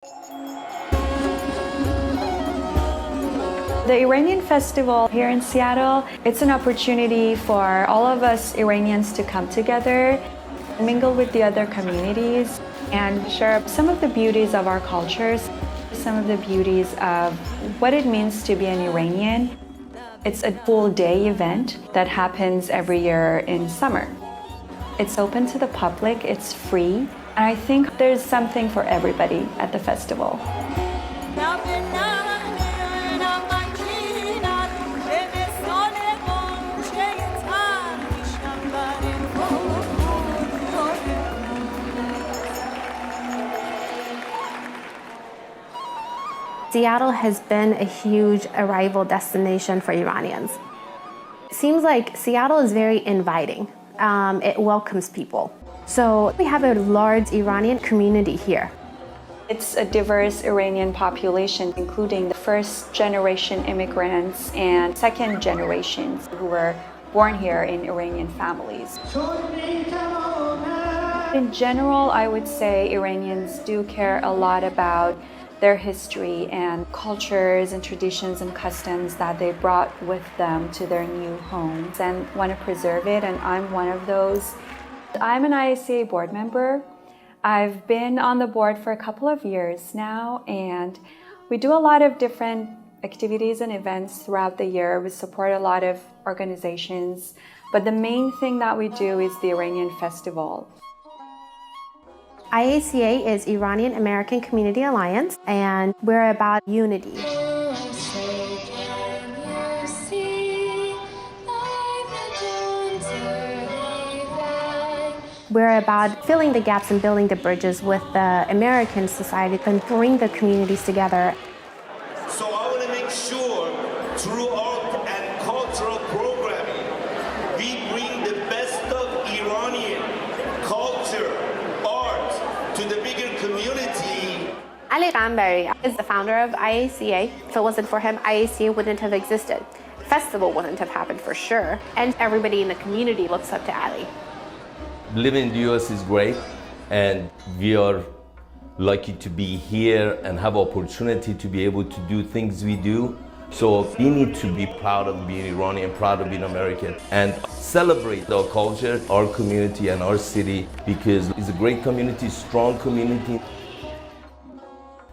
The Iranian Festival here in Seattle, it's an opportunity for all of us Iranians to come together, mingle with the other communities, and share some of the beauties of our cultures, some of the beauties of what it means to be an Iranian. It's a full-day event that happens every year in summer. It's open to the public, it's free, and I think there's something for everybody at the festival. Seattle has been a huge arrival destination for Iranians. It seems like Seattle is very inviting. It welcomes people. So we have a large Iranian community here. It's a diverse Iranian population, including the first-generation immigrants and second generations who were born here in Iranian families. In general, I would say Iranians do care a lot about their history and cultures and traditions and customs that they brought with them to their new homes and want to preserve it, and I'm one of those. I'm an IACA board member. I've been on the board for a couple of years now, and we do a lot of different activities and events throughout the year. We support a lot of organizations, but the main thing that we do is the Iranian Festival. IACA is Iranian-American Community Alliance, and we're about unity. We're about filling the gaps and building the bridges with the American society and bring the communities together. So I want to make sure through art and cultural programming, we bring the best of Iranian culture, art to the bigger community. Ali Ghanbari is the founder of IACA. If it wasn't for him, IACA wouldn't have existed. The festival wouldn't have happened for sure. And everybody in the community looks up to Ali. Living in the US is great, and we are lucky to be here and have opportunity to be able to do things we do. So we need to be proud of being Iranian, proud of being American, and celebrate our culture, our community, and our city, because it's a great community, strong community.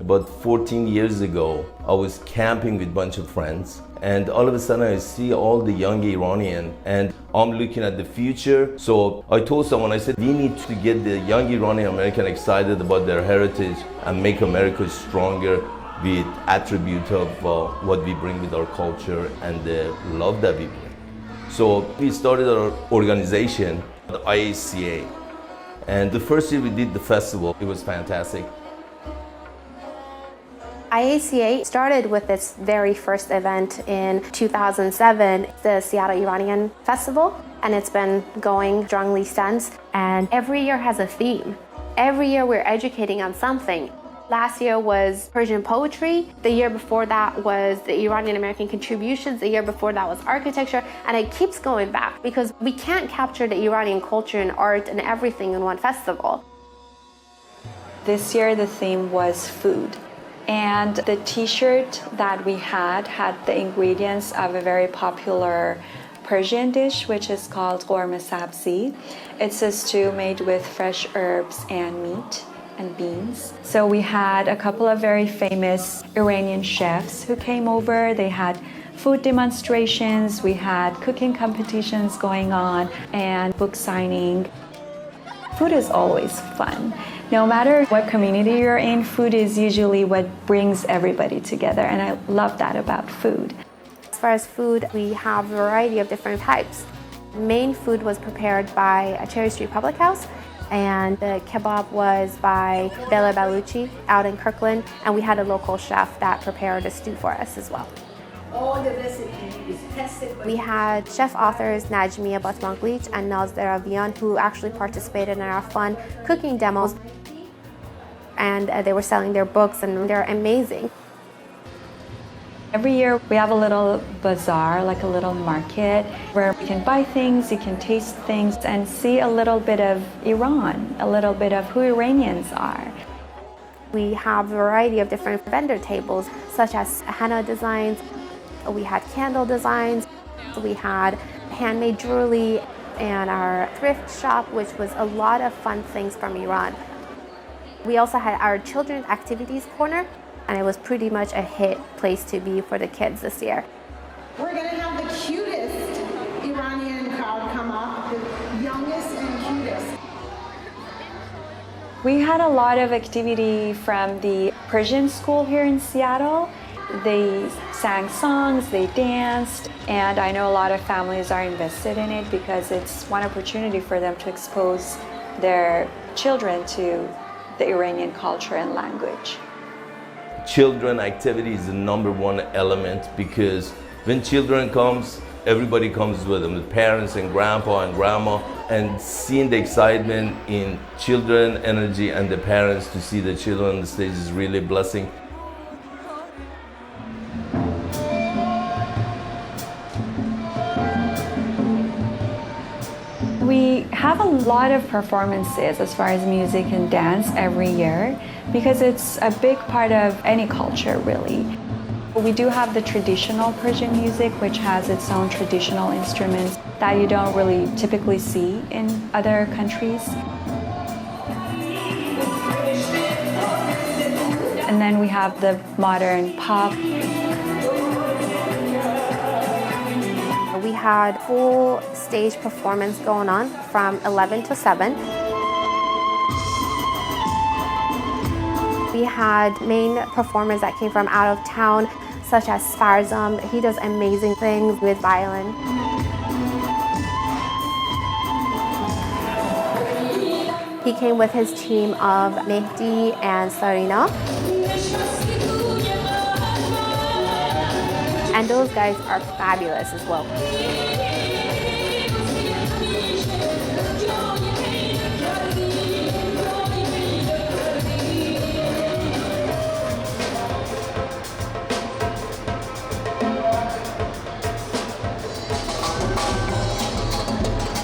About 14 years ago, I was camping with a bunch of friends, and all of a sudden I see all the young Iranian, and I'm looking at the future. So I told someone, I said, we need to get the young Iranian American excited about their heritage and make America stronger with attribute of what we bring with our culture and the love that we bring. So we started our organization, the IACA, and the first year we did the festival, it was fantastic. IACA started with its very first event in 2007, the Seattle Iranian Festival, and it's been going strongly since. And every year has a theme. Every year we're educating on something. Last year was Persian poetry. The year before that was the Iranian-American contributions. The year before that was architecture. And it keeps going back because we can't capture the Iranian culture and art and everything in one festival. This year the theme was food. And the t-shirt that we had the ingredients of a very popular Persian dish, which is called ghorme sabzi. It's a stew made with fresh herbs and meat and beans. So we had a couple of very famous Iranian chefs who came over. They had food demonstrations, we had cooking competitions going on, and book signing. Food is always fun. No matter what community you're in, food is usually what brings everybody together, and I love that about food. As far as food, we have a variety of different types. The main food was prepared by Cherry Street Public House, and the kebab was by Bela Baluchi out in Kirkland, and we had a local chef that prepared a stew for us as well. All the recipes tested. We had chef authors Najmiya Batmanglic and Naz Deravian who actually participated in our fun cooking demos, and they were selling their books, and they're amazing. Every year we have a little bazaar, like a little market, where you can buy things, you can taste things, and see a little bit of Iran, a little bit of who Iranians are. We have a variety of different vendor tables, such as henna designs. We had candle designs. We had handmade jewelry and our thrift shop, which was a lot of fun things from Iran. We also had our children's activities corner, and it was pretty much a hit place to be for the kids this year. We're going to have the cutest Iranian crowd come up, the youngest and cutest. We had a lot of activity from the Persian school here in Seattle. They sang songs, they danced, and I know a lot of families are invested in it because it's one opportunity for them to expose their children to the Iranian culture and language. Children activity is the number one element because when children comes, everybody comes with them, the parents and grandpa and grandma, and seeing the excitement in children energy and the parents to see the children on the stage is really a blessing. We have a lot of performances as far as music and dance every year because it's a big part of any culture, really. We do have the traditional Persian music, which has its own traditional instruments that you don't really typically see in other countries. And then we have the modern pop. We had full stage performance going on from 11 to 7. We had main performers that came from out of town, such as Farzam. He does amazing things with violin. He came with his team of Mehdi and Sarina. And those guys are fabulous as well.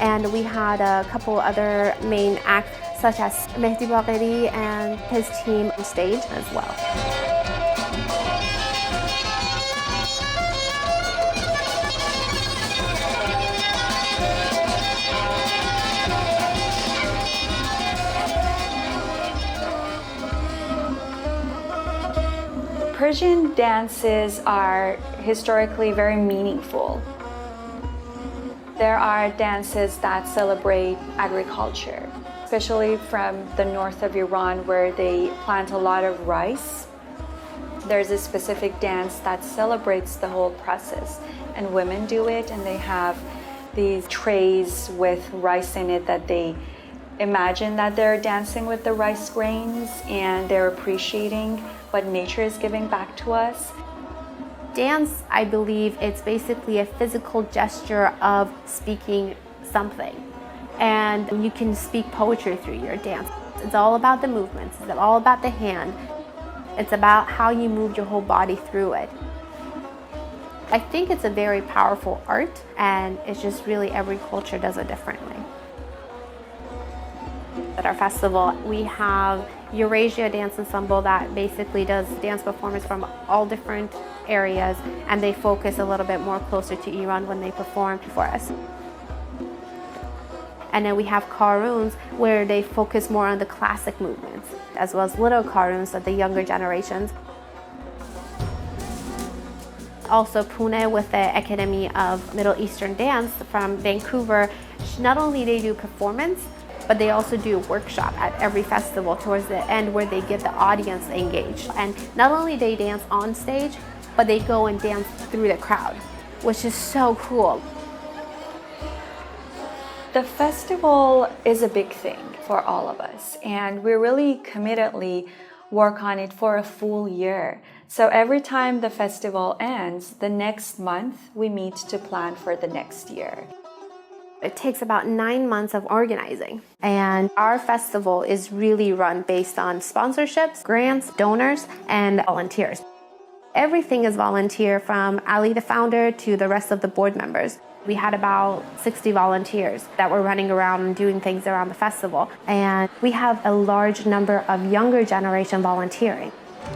And we had a couple other main acts, such as Mehdi Bagheri and his team on stage as well. Persian dances are historically very meaningful. There are dances that celebrate agriculture, especially from the north of Iran where they plant a lot of rice. There's a specific dance that celebrates the whole process, and women do it, and they have these trays with rice in it that they imagine that they're dancing with the rice grains and they're appreciating what nature is giving back to us. Dance, I believe, it's basically a physical gesture of speaking something. And you can speak poetry through your dance. It's all about the movements, it's all about the hand. It's about how you move your whole body through it. I think it's a very powerful art, and it's just really every culture does it differently. At our festival, we have Eurasia Dance Ensemble that basically does dance performance from all different areas, and they focus a little bit more closer to Iran when they perform for us. And then we have Karuns, where they focus more on the classic movements, as well as little Karuns of the younger generations. Also Pune with the Academy of Middle Eastern Dance from Vancouver. Not only they do performance, but they also do a workshop at every festival towards the end where they get the audience engaged. And not only they dance on stage, but they go and dance through the crowd, which is so cool. The festival is a big thing for all of us, and we really committedly work on it for a full year. So every time the festival ends, the next month we meet to plan for the next year. It takes about 9 months of organizing, and our festival is really run based on sponsorships, grants, donors, and volunteers. Everything is volunteer, from Ali, the founder, to the rest of the board members. We had about 60 volunteers that were running around and doing things around the festival. And we have a large number of younger generation volunteering.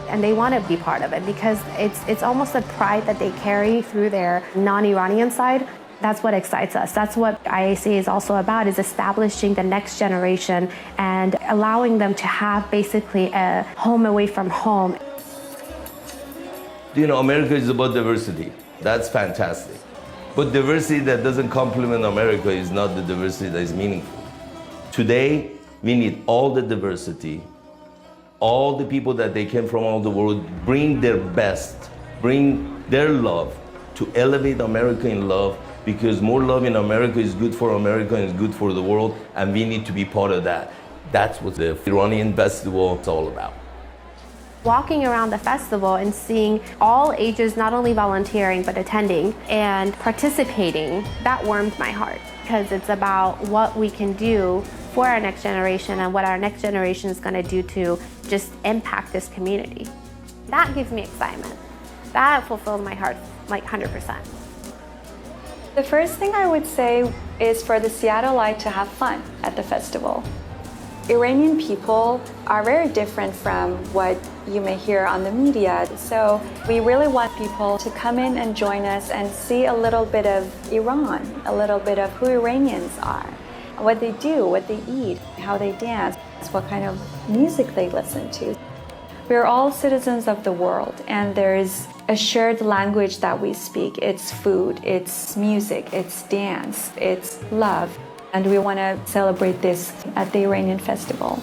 And they want to be part of it because it's almost a pride that they carry through their non-Iranian side. That's what excites us. That's what IACA is also about, is establishing the next generation and allowing them to have basically a home away from home. You know, America is about diversity. That's fantastic. But diversity that doesn't complement America is not the diversity that is meaningful. Today, we need all the diversity, all the people that they came from all the world, bring their best, bring their love to elevate America in love, because more love in America is good for America and is good for the world, and we need to be part of that. That's what the Iranian Festival is all about. Walking around the festival and seeing all ages not only volunteering but attending and participating, that warmed my heart, because it's about what we can do for our next generation and what our next generation is going to do to just impact this community. That gives me excitement. That fulfills my heart like 100%. The first thing I would say is for the Seattleite to have fun at the festival. Iranian people are very different from what you may hear on the media. So we really want people to come in and join us and see a little bit of Iran, a little bit of who Iranians are, what they do, what they eat, how they dance, what kind of music they listen to. We're all citizens of the world, and there's a shared language that we speak. It's food, it's music, it's dance, it's love. And we want to celebrate this at the Iranian Festival.